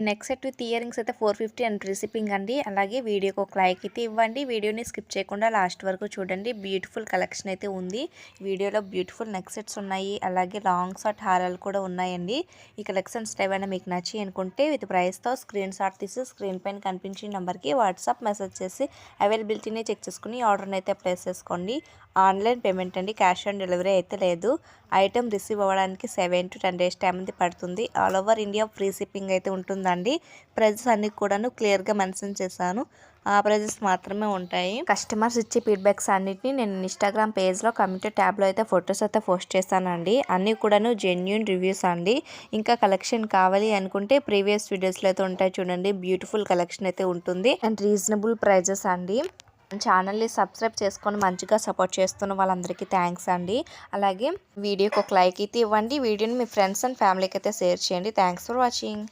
Neck set with ear rings అయితే 450 and free shipping అండి. అలాగే వీడియోకి ఒక లైక్ అయితే ఇవ్వండి. వీడియోని స్కిప్ చేయకుండా లాస్ట్ వరకు చూడండి. బ్యూటిఫుల్ కలెక్షన్ అయితే ఉంది. వీడియోలో బ్యూటిఫుల్ నెక్ సెట్స్ ఉన్నాయి. అలాగే లాంగ్ షార్ట్ హారాలు కూడా ఉన్నాయండి. ఈ కలెక్షన్స్ ఏమైనా మీకు నచ్చి అనుకుంటే విత్ ప్రైస్తో స్క్రీన్ షాట్ తీసి స్క్రీన్ పైన కనిపించిన నెంబర్కి వాట్సాప్ మెసేజ్ చేసి అవైలబిలిటీని చెక్ చేసుకుని ఆర్డర్ని అయితే ప్లేస్ చేసుకోండి. ఆన్లైన్ పేమెంట్ అండి, క్యాష్ ఆన్ డెలివరీ అయితే లేదు. ఐటమ్ రిసీవ్ అవ్వడానికి 7 to 10 days టైం అయితే పడుతుంది. All over India free shipping అయితే ఉంటుందండి. ప్రైజెస్ అన్ని కూడాను క్లియర్గా మెన్షన్ చేశాను. ఆ ప్రైజెస్ మాత్రమే ఉంటాయి. కస్టమర్స్ ఇచ్చే ఫీడ్బ్యాక్స్ అన్నిటిని నేను ఇన్స్టాగ్రామ్ పేజ్లో కమ్యూనిటీ ట్యాబ్లో అయితే ఫొటోస్ అయితే పోస్ట్ చేశానండి. అన్నీ కూడాను జెన్యూన్ రివ్యూస్ అండి. ఇంకా కలెక్షన్ కావాలి అనుకుంటే ప్రీవియస్ వీడియోస్లో అయితే ఉంటాయి చూడండి. బ్యూటిఫుల్ కలెక్షన్ అయితే ఉంటుంది అండ్ రీజనబుల్ ప్రైజెస్ అండి. ఛానల్ని సబ్స్క్రైబ్ చేసుకొని మంచిగా సపోర్ట్ చేస్తున్న వాళ్ళందరికీ థ్యాంక్స్ అండి. అలాగే వీడియోకి ఒక లైక్ అయితే ఇవ్వండి. వీడియోని మీ ఫ్రెండ్స్ అండ్ ఫ్యామిలీకి అయితే షేర్ చేయండి. Thanks for watching.